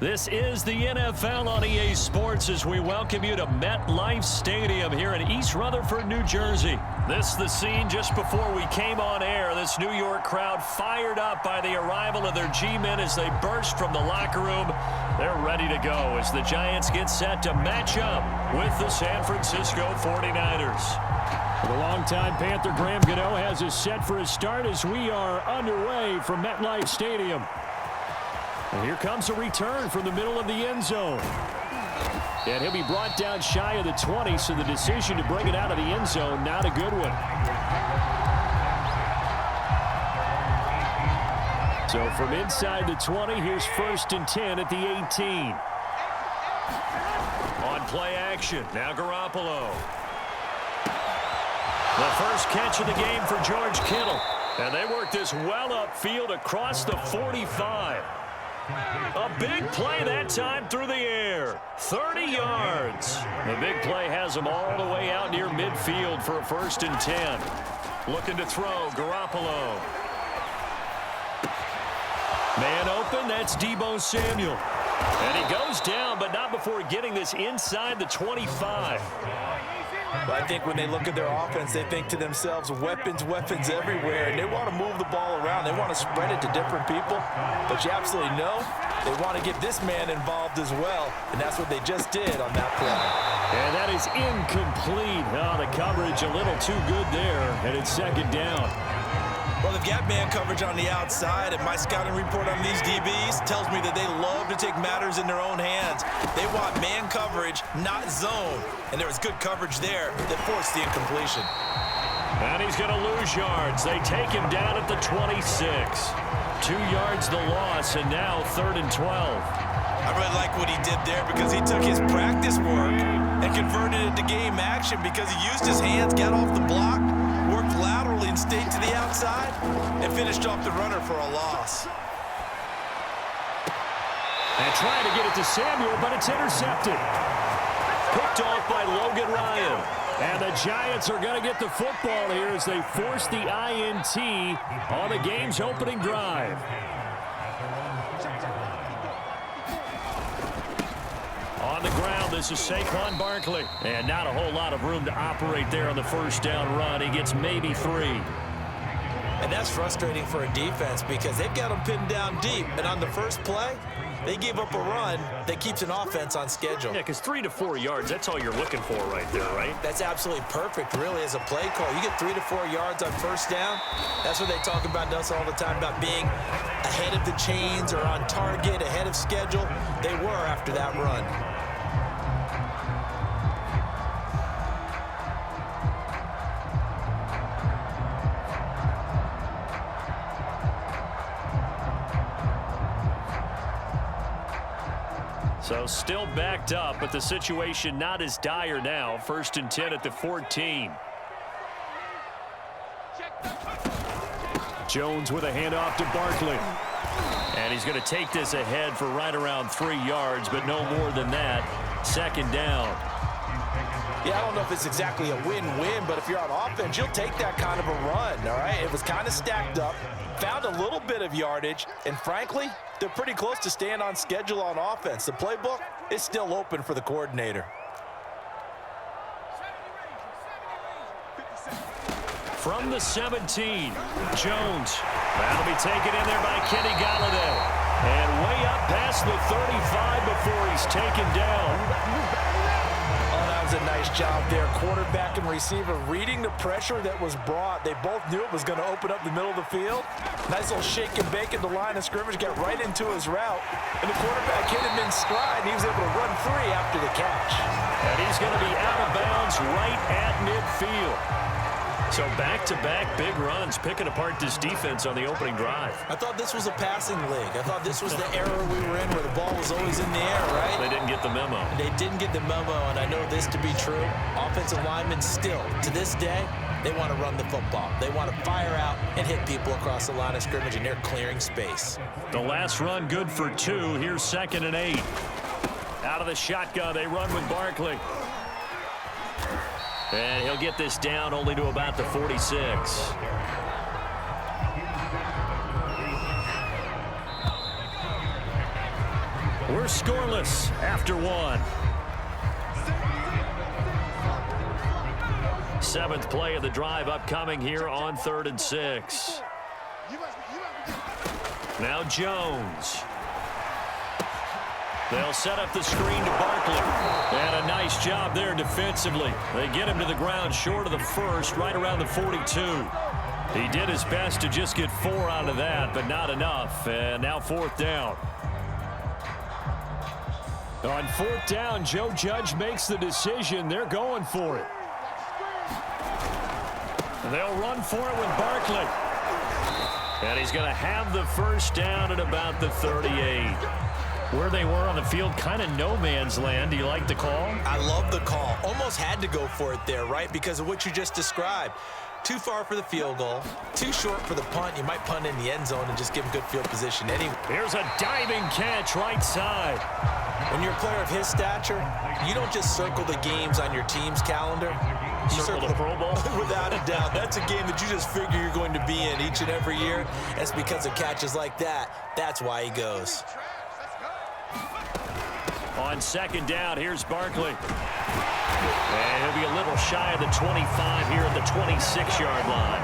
This is the NFL on EA Sports as we welcome you to MetLife Stadium here in East Rutherford, New Jersey. This is the scene just before we came on air. This New York crowd fired up by the arrival of their G-men as they burst from the locker room. They're ready to go as the Giants get set to match up with the San Francisco 49ers. The longtime Panther Graham Gano has us set for his start as we are underway from MetLife Stadium. And here comes a return from the middle of the end zone. And he'll be brought down shy of the 20, so the decision to bring it out of the end zone, not a good one. So from inside the 20, here's 1st and 10 at the 18. On play action, now Garoppolo. The first catch of the game for George Kittle. And they work this well upfield across the 45. A big play that time through the air. 30 yards. The big play has them all the way out near midfield for a 1st and 10. Looking to throw, Garoppolo. Man open, that's Deebo Samuel. And he goes down, but not before getting this inside the 25. Well, I think when they look at their offense, they think to themselves, weapons, weapons everywhere. And they want to move the ball around. They want to spread it to different people. But you absolutely know they want to get this man involved as well. And that's what they just did on that play. And that is incomplete. Oh, the coverage a little too good there. And it's 2nd down. Well, they've got man coverage on the outside, and my scouting report on these DBs tells me that they love to take matters in their own hands. They want man coverage, not zone. And there was good coverage there that forced the incompletion. And he's going to lose yards. They take him down at the 26. 2 yards the loss, and now 3rd and 12. I really like what he did there because he took his practice work and converted it to game action because he used his hands, got off the block, worked laterally and stayed to the outside, and finished off the runner for a loss. And trying to get it to Samuel, but it's intercepted. Picked off by Logan Ryan. And the Giants are going to get the football here as they force the INT on the game's opening drive. On the ground, this is Saquon Barkley. And not a whole lot of room to operate there on the 1st down run. He gets maybe 3. And that's frustrating for a defense because they've got him pinned down deep. And on the first play, they gave up a run that keeps an offense on schedule. Yeah, because 3 to 4 yards, that's all you're looking for right there, right? That's absolutely perfect, really, as a play call. You get 3 to 4 yards on 1st down. That's what they talk about to us all the time, about being ahead of the chains or on target, ahead of schedule. They were after that run. So still backed up, but the situation not as dire now. 1st and 10 at the 14. Jones with a handoff to Barkley. And he's going to take this ahead for right around 3 yards, but no more than that. 2nd down. Yeah, I don't know if it's exactly a win-win, but if you're on offense, you'll take that kind of a run, all right? It was kind of stacked up, found a little bit of yardage, and frankly, they're pretty close to staying on schedule on offense. The playbook is still open for the coordinator. From the 17, Jones. That'll be taken in there by Kenny Golladay. And way up past the 35 before he's taken down. A nice job there, quarterback and receiver reading the pressure that was brought. They both knew it was going to open up the middle of the field. Nice little shake and bake at the line of scrimmage, got right into his route, and the quarterback hit him in stride, and he was able to run free after the catch. And he's going to be out of bounds right at midfield. So back-to-back big runs, picking apart this defense on the opening drive. I thought this was a passing league. I thought this was the era we were in where the ball was always in the air, right? They didn't get the memo. They didn't get the memo, and I know this to be true. Offensive linemen still, to this day, they want to run the football. They want to fire out and hit people across the line of scrimmage, and they're clearing space. The last run good for 2. Here's 2nd and 8. Out of the shotgun, they run with Barkley. And he'll get this down only to about the 46. We're scoreless after one. Seventh play of the drive upcoming here on 3rd and 6. Now Jones. They'll set up the screen to Barkley. And a nice job there defensively. They get him to the ground short of the first, right around the 42. He did his best to just get 4 out of that, but not enough. And now 4th down. On 4th down, Joe Judge makes the decision. They're going for it. They'll run for it with Barkley. And he's going to have the first down at about the 38. Where they were on the field, kind of no man's land. Do you like the call? I love the call. Almost had to go for it there, right? Because of what you just described. Too far for the field goal. Too short for the punt. You might punt in the end zone and just give him good field position anyway. Here's a diving catch right side. When you're a player of his stature, you don't just circle the games on your team's calendar. You circle the Pro Bowl? Without a doubt. That's a game that you just figure you're going to be in each and every year. That's because of catches like that. That's why he goes. On 2nd down, here's Barkley. And he'll be a little shy of the 25 here at the 26-yard line.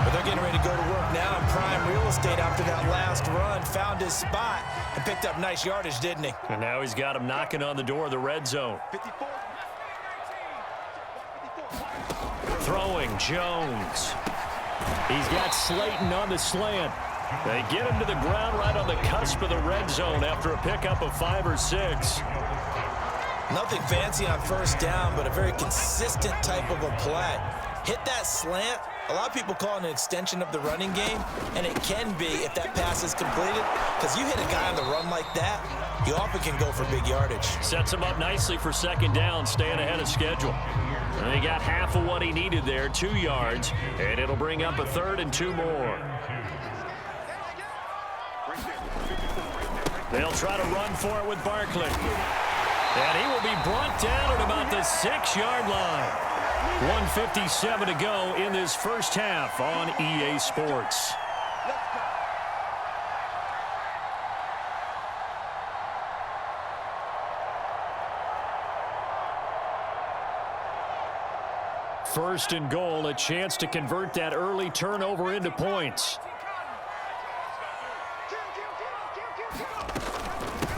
But they're getting ready to go to work now in prime real estate after that last run. Found his spot and picked up nice yardage, didn't he? And now he's got him knocking on the door of the red zone. Throwing, Jones. He's got Slayton on the slant. They get him to the ground right on the cusp of the red zone after a pickup of 5 or 6. Nothing fancy on 1st down, but a very consistent type of a play. Hit that slant. A lot of people call it an extension of the running game, and it can be if that pass is completed, because you hit a guy on the run like that, you often can go for big yardage. Sets him up nicely for 2nd down, staying ahead of schedule. And he got half of what he needed there, 2 yards, and it'll bring up a 3rd and 2 more. They'll try to run for it with Barkley. And he will be brought down at about the 6-yard line. 1:57 to go in this first half on EA Sports. First and goal, a chance to convert that early turnover into points.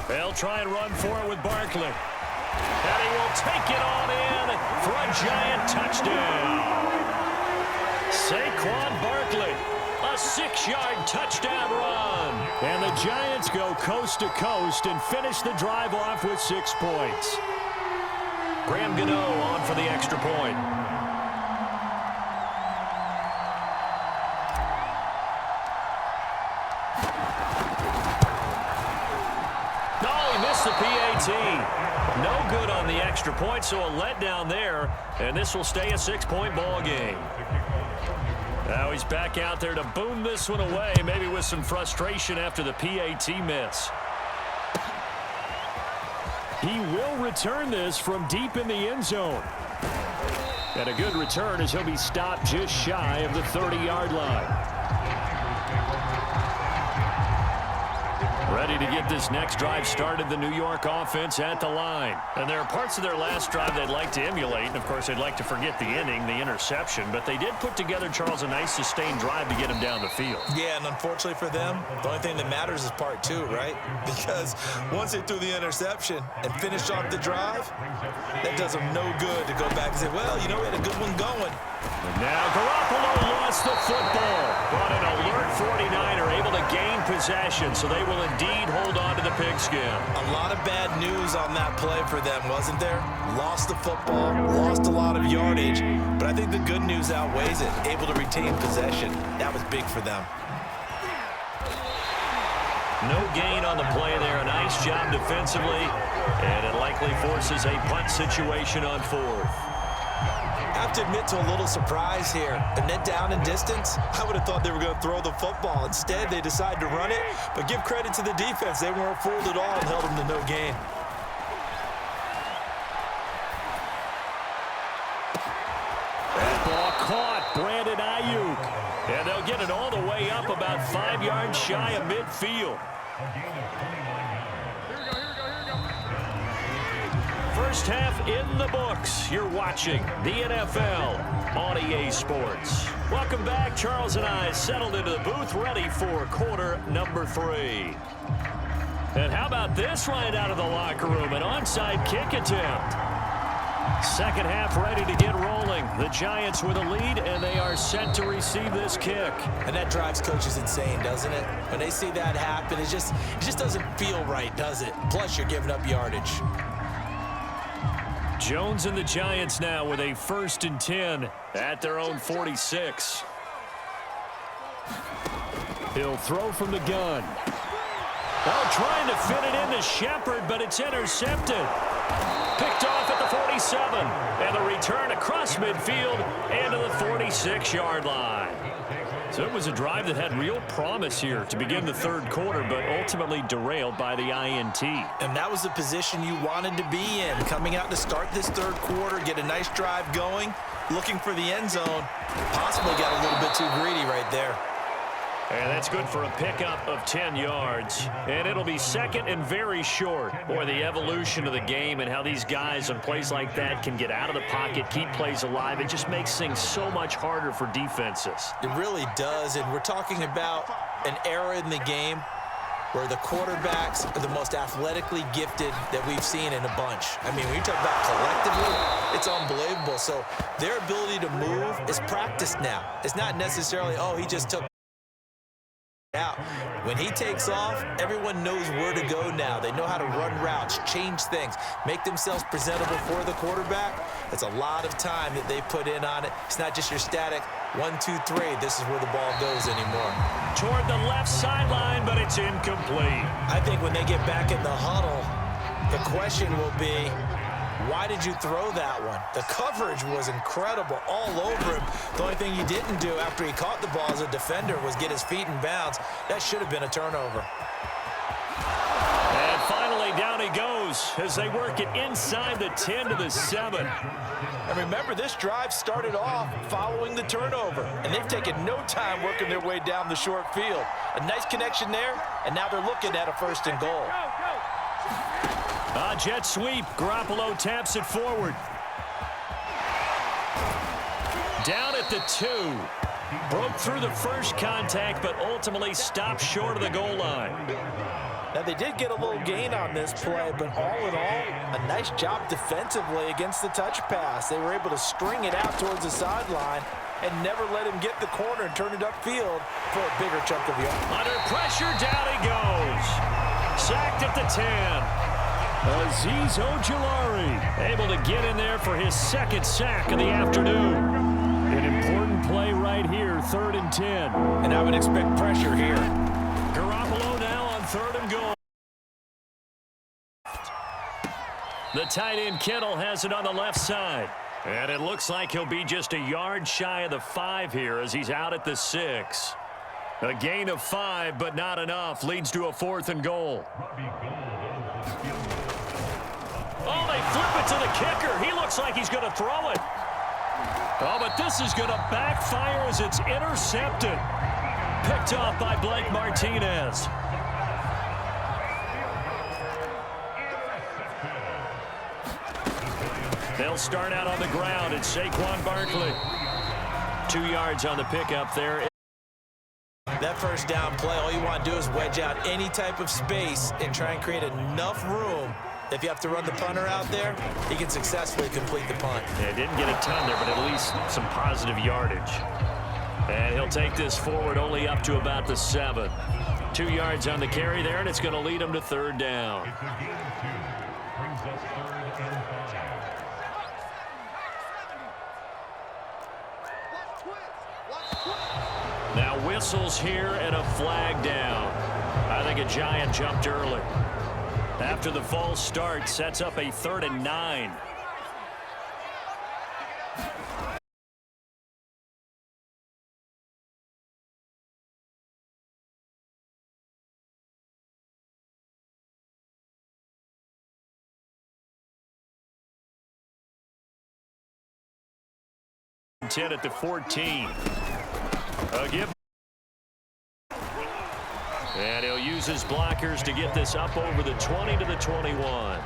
They'll try and run for it with Barkley. And he will take it on in for a giant touchdown. Saquon Barkley, a 6-yard touchdown run. And the Giants go coast to coast and finish the drive off with 6 points. Graham Gano on for the extra point. The PAT. No good on the extra point, so a letdown there, and this will stay a 6-point ball game. Now he's back out there to boom this one away, maybe with some frustration after the PAT miss. He will return this from deep in the end zone. And a good return as he'll be stopped just shy of the 30-yard line. Ready to get this next drive started, the New York offense at the line. And there are parts of their last drive they'd like to emulate. And, of course, they'd like to forget the inning, the interception. But they did put together, Charles, a nice sustained drive to get him down the field. Yeah, and unfortunately for them, the only thing that matters is part 2, right? Because once they threw the interception and finished off the drive, that does them no good to go back and say, well, you know, we had a good one going. And now Garoppolo lost the football. But an alert 49er able to gain possession, so they will indeed hold on to the pigskin. A lot of bad news on that play for them, wasn't there? Lost the football, lost a lot of yardage, but I think the good news outweighs it. Able to retain possession. That was big for them. No gain on the play there. A nice job defensively, and it likely forces a punt situation on 4th. I have to admit to a little surprise here. The net down in distance, I would have thought they were going to throw the football. Instead, they decided to run it, but give credit to the defense. They weren't fooled at all and held them to no gain. That ball caught. Brandon Ayuk. And they'll get it all the way up about 5 yards shy of midfield. First half in the books. You're watching the NFL on EA Sports. Welcome back. Charles and I settled into the booth, ready for quarter number 3. And how about this right out of the locker room? An onside kick attempt. Second half ready to get rolling. The Giants with a lead, and they are set to receive this kick. And that drives coaches insane, doesn't it? When they see that happen, it just doesn't feel right, does it? Plus, you're giving up yardage. Jones and the Giants now with a 1st and 10 at their own 46. He'll throw from the gun. Oh, trying to fit it into Shepard, but it's intercepted. Picked off at the 47. And the return across midfield and to the 46-yard line. So it was a drive that had real promise here to begin the third quarter, but ultimately derailed by the INT. And that was the position you wanted to be in. Coming out to start this third quarter, get a nice drive going, looking for the end zone. Possibly got a little bit too greedy right there. And that's good for a pickup of 10 yards. And it'll be second and very short. Boy, the evolution of the game and how these guys on plays like that can get out of the pocket, keep plays alive, it just makes things so much harder for defenses. It really does, and we're talking about an era in the game where the quarterbacks are the most athletically gifted that we've seen in a bunch. I mean, when you talk about collectively, it's unbelievable. So their ability to move is practiced now. It's not necessarily, oh, he just took out. When he takes off, everyone knows where to go now. They know how to run routes, change things, make themselves presentable for the quarterback. It's a lot of time that they put in on it. It's not just your static 1, 2, 3. This is where the ball goes anymore. Toward the left sideline, but it's incomplete. I think when they get back in the huddle, the question will be, why did you throw that one? The coverage was incredible all over him. The only thing he didn't do after he caught the ball as a defender was get his feet in bounds. That should have been a turnover. And finally, down he goes as they work it inside the 10 to the 7. And remember, this drive started off following the turnover, and they've taken no time working their way down the short field. A nice connection there, and now they're looking at a 1st and goal. Jet sweep. Garoppolo taps it forward. Down at the 2. Broke through the first contact, but ultimately stopped short of the goal line. Now, they did get a little gain on this play, but all in all, a nice job defensively against the touch pass. They were able to string it out towards the sideline and never let him get the corner and turn it upfield for a bigger chunk of yards. Under pressure, down he goes. Sacked at the 10. Azeez Ojulari able to get in there for his 2nd sack of the afternoon. An important play right here, 3rd and 10. And I would expect pressure here. Garoppolo now on 3rd and goal. The tight end Kittle has it on the left side. And it looks like he'll be just a yard shy of the 5 here as he's out at the 6. A gain of 5, but not enough. Leads to a 4th and goal. Oh, they flip it to the kicker. He looks like he's going to throw it. Oh, but this is going to backfire as it's intercepted. Picked off by Blake Martinez. They'll start out on the ground. It's Saquon Barkley. 2 yards on the pickup there. That 1st down play, all you want to do is wedge out any type of space and try and create enough room. If you have to run the punter out there, he can successfully complete the punt. Yeah, didn't get a ton there, but at least some positive yardage. And he'll take this forward only up to about the 7. 2 yards on the carry there, and it's going to lead him to 3rd down. Now whistles here and a flag down. I think a Giant jumped early. After the false start, sets up a 3rd and 9. Ten at the 14. A give. And he'll use his blockers to get this up over the 20 to the 21.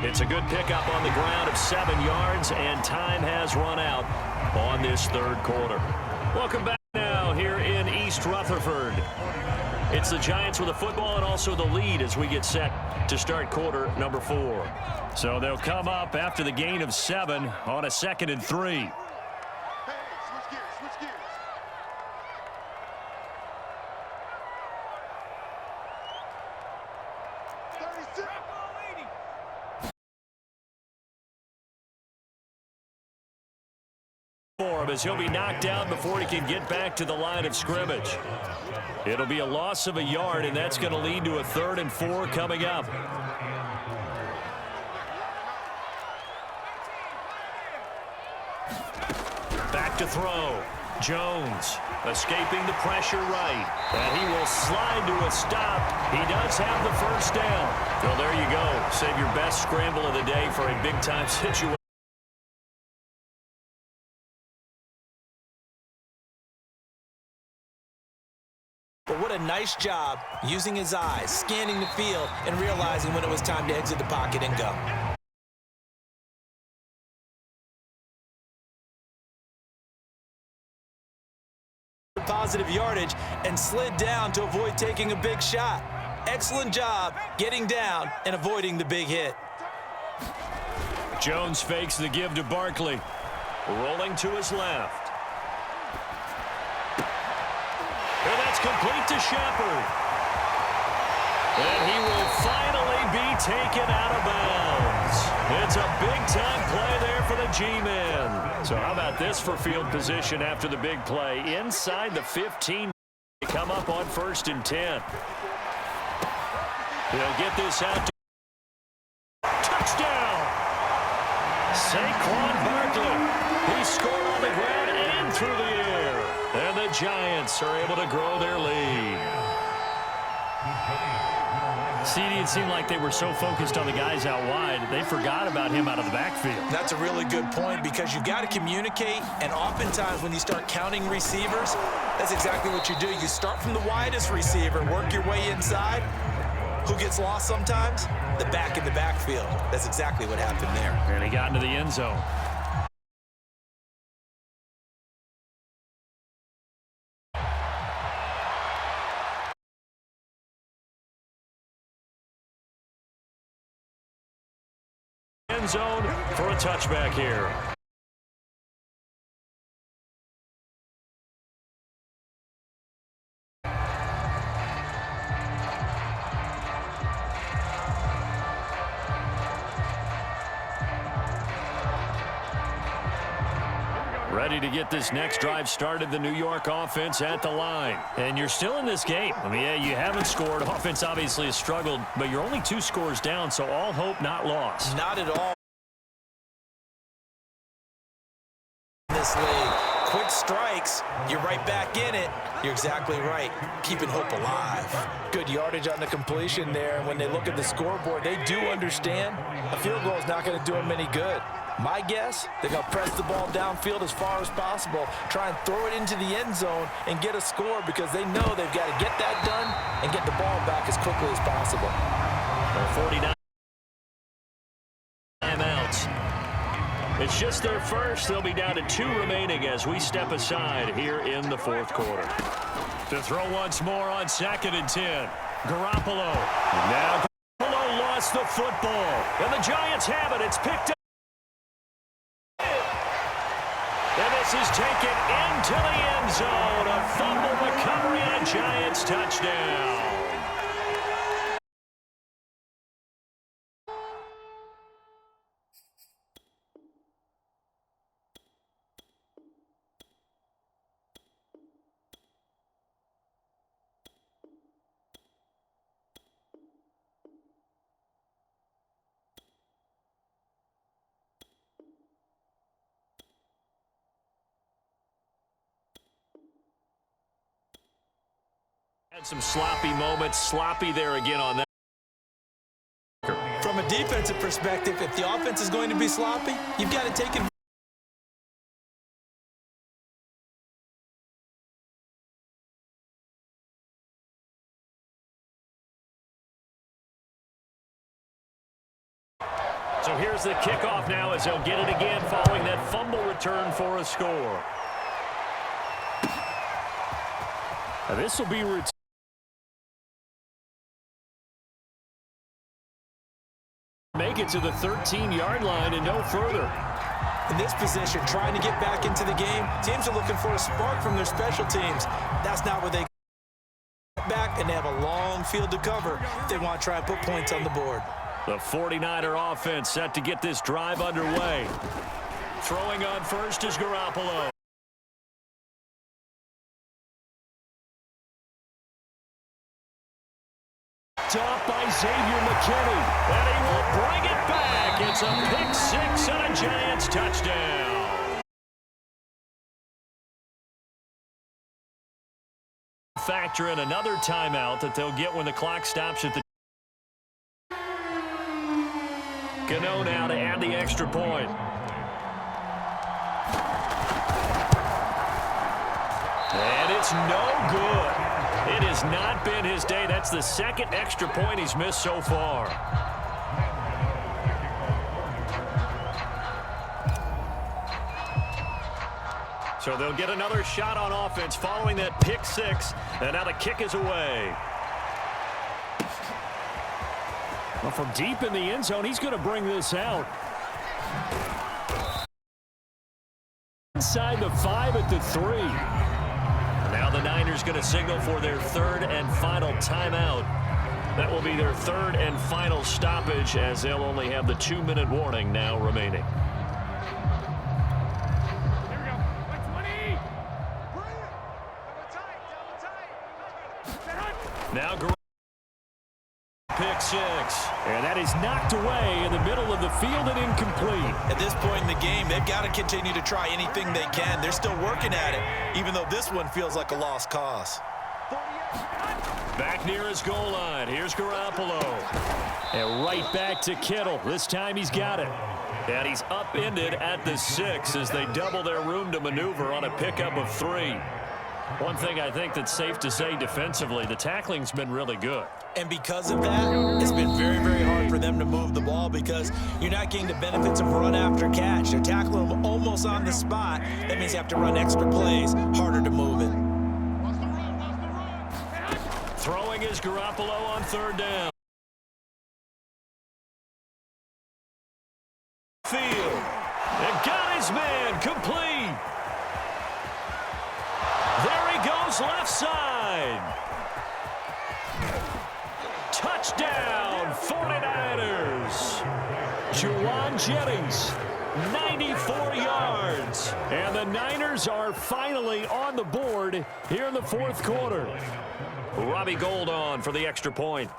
It's a good pickup on the ground of 7 yards, and time has run out on this third quarter. Welcome back now here in East Rutherford. It's the Giants with the football and also the lead as we get set to start quarter number 4. So they'll come up after the gain of 7 on a 2nd and 3. As he'll be knocked down before he can get back to the line of scrimmage. It'll be a loss of a yard, and that's going to lead to a 3rd and 4 coming up. Back to throw. Jones escaping the pressure right. And he will slide to a stop. He does have the first down. Well, there you go. Save your best scramble of the day for a big-time situation. But what a nice job using his eyes, scanning the field, and realizing when it was time to exit the pocket and go. Positive yardage and slid down to avoid taking a big shot. Excellent job getting down and avoiding the big hit. Jones fakes the give to Barkley. Rolling to his left. And that's complete to Shepard. And he will finally be taken out of bounds. It's a big-time play there for the G-men. So how about this for field position after the big play? Inside the 15, they come up on 1st and 10. They'll get this out to touchdown. Saquon Barkley. He scored on the ground and through the air. And the Giants are able to grow their lead. CD, it seemed like they were so focused on the guys out wide, they forgot about him out of the backfield. That's a really good point because you've got to communicate, and oftentimes when you start counting receivers, that's exactly what you do. You start from the widest receiver, work your way inside. Who gets lost sometimes? The back in the backfield. That's exactly what happened there. And he got into the end zone. End zone for a touchback here. Ready to get this next drive started, the New York offense at the line. And you're still in this game. I mean, yeah, you haven't scored. Offense obviously has struggled, but you're only 2 scores down, so all hope not lost. Not at all. This league. Quick strikes, you're right back in it. You're exactly right. Keeping hope alive. Good yardage on the completion there. And when they look at the scoreboard, they do understand a field goal is not going to do them any good. My guess, they're going to press the ball downfield as far as possible, try and throw it into the end zone and get a score because they know they've got to get that done and get the ball back as quickly as possible. 49 timeouts. It's just their first. They'll be down to 2 remaining as we step aside here in the 4th quarter. To throw once more on 2nd and 10. Garoppolo. Now Garoppolo lost the football. And the Giants have it. It's picked up. And this is taken into the end zone. A fumble recovery and a Giants touchdown. Had some sloppy moments, sloppy there again on that. From a defensive perspective, if the offense is going to be sloppy, you've got to take advantage. So here's the kickoff now as they'll get it again following that fumble return for a score. Now this will be make it to the 13-yard line and no further. In this position, trying to get back into the game, teams are looking for a spark from their special teams. That's not where they get back, and they have a long field to cover if they want to try and put points on the board. The 49er offense set to get this drive underway. Throwing on first is Garoppolo. Top by Xavier McKinney, and he will bring it back. It's a pick six and a Giants touchdown. Factor in another timeout that they'll get when the clock stops at the Gano now to add the extra point. And it's no good. It has not been his day. That's the second extra point he's missed so far. So they'll get another shot on offense following that pick six. And now the kick is away. Well, from deep in the end zone, he's going to bring this out. Inside the 5 at the 3. Now the Niners going to signal for their third and final timeout. That will be their third and final stoppage as they'll only have the 2-minute warning now remaining. Now pick six. And that is knocked away in the middle of the field and incomplete. At this point in the game, they've got to continue to try anything they can. They're still working at it, even though this one feels like a lost cause. Back near his goal line. Here's Garoppolo. And right back to Kittle. This time he's got it. And he's upended at the 6 as they double their room to maneuver on a pickup of 3. One thing I think that's safe to say defensively, the tackling's been really good. And because of that, it's been very, very hard for them to move the ball because you're not getting the benefits of run after catch. They're tackling them almost on the spot. That means you have to run extra plays, harder to move it. Throwing is Garoppolo on third down. Field. And got his man complete. There he goes left side. Touchdown 49ers. Juwan Jennings, 94 yards. And the Niners are finally on the board here in the fourth quarter. Robbie Gould on for the extra point.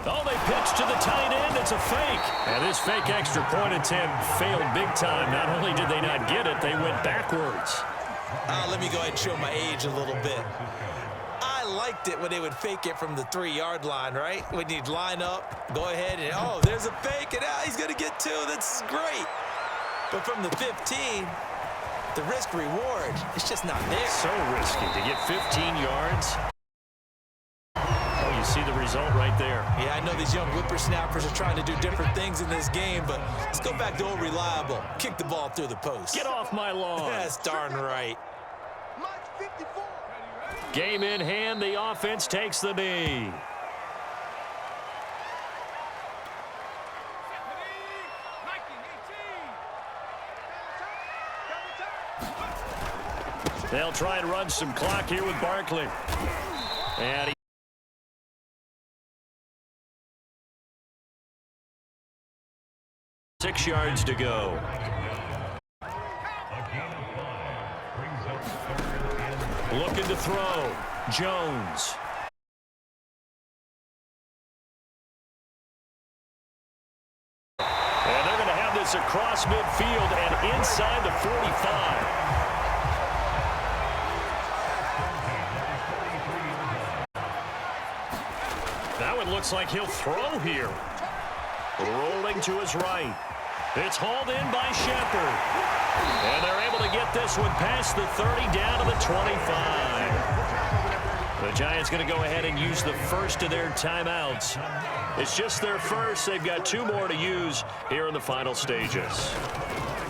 Oh, they pitch to the tight end. It's a fake. And this fake extra point attempt failed big time. Not only did they not get it, they went backwards. Let me go ahead and show my age a little bit. I liked it when they would fake it from the 3-yard line, right? When you'd line up, go ahead and, oh, there's a fake, and he's going to get 2. That's great. But from the 15, the risk-reward, it's just not there. So risky to get 15 yards. Oh, you see the result right there. Yeah, I know these young whippersnappers are trying to do different things in this game, but let's go back to old reliable. Kick the ball through the post. Get off my lawn. That's darn right. Game in hand, the offense takes the knee. They'll try and run some clock here with Barkley. And he 6 yards to go. Looking to throw. Jones. And they're going to have this across midfield and inside the 45. That one looks like he'll throw here. Rolling to his right. It's hauled in by Shepard. And they're able to get this one past the 30 down to the 25. The Giants going to go ahead and use the first of their timeouts. It's just their first. They've got 2 more to use here in the final stages.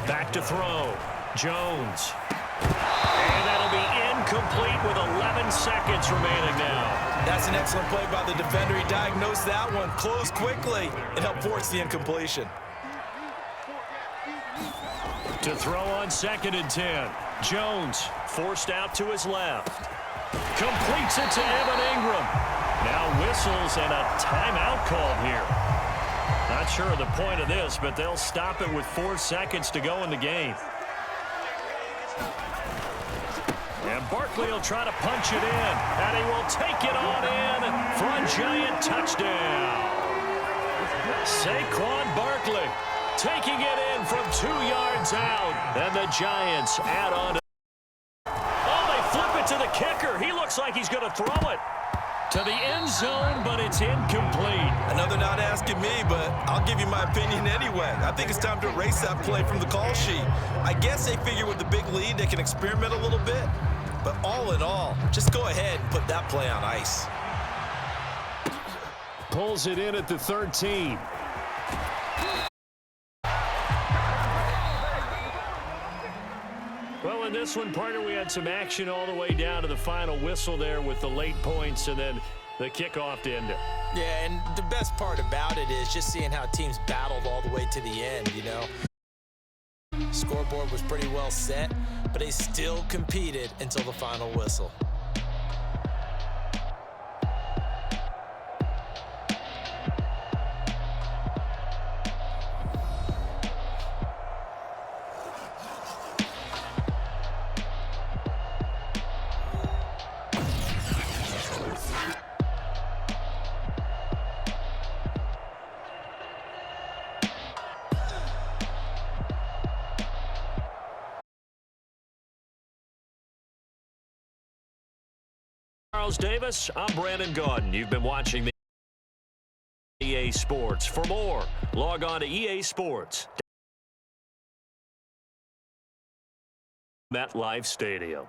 Back to throw. Jones. And that'll be incomplete with 11 seconds remaining now. That's an excellent play by the defender. He diagnosed that one, closed quickly, and helped force the incompletion. To throw on 2nd and 10. Jones forced out to his left. Completes it to Evan Ingram. Now whistles and a timeout called here. Not sure of the point of this, but they'll stop it with 4 seconds to go in the game. And Barkley will try to punch it in, and he will take it on in for a Giant touchdown. Saquon Barkley taking it in from 2 yards out, and the Giants add on. Oh, they flip it to the kicker. He looks like he's going to throw it to the end zone, but it's incomplete. I know they're not asking me, but I'll give you my opinion anyway. I think it's time to erase that play from the call sheet. I guess they figure with the big lead they can experiment a little bit. But all in all, just go ahead and put that play on ice. Pulls it in at the 13. Well, in this one, partner, we had some action all the way down to the final whistle there with the late points and then the kickoff to end it. Yeah, and the best part about it is just seeing how teams battled all the way to the end, you know. Scoreboard was pretty well set, but they still competed until the final whistle. Charles Davis, I'm Brandon Gaudin. You've been watching the EA Sports. For more, log on to EA Sports. MetLife Stadium.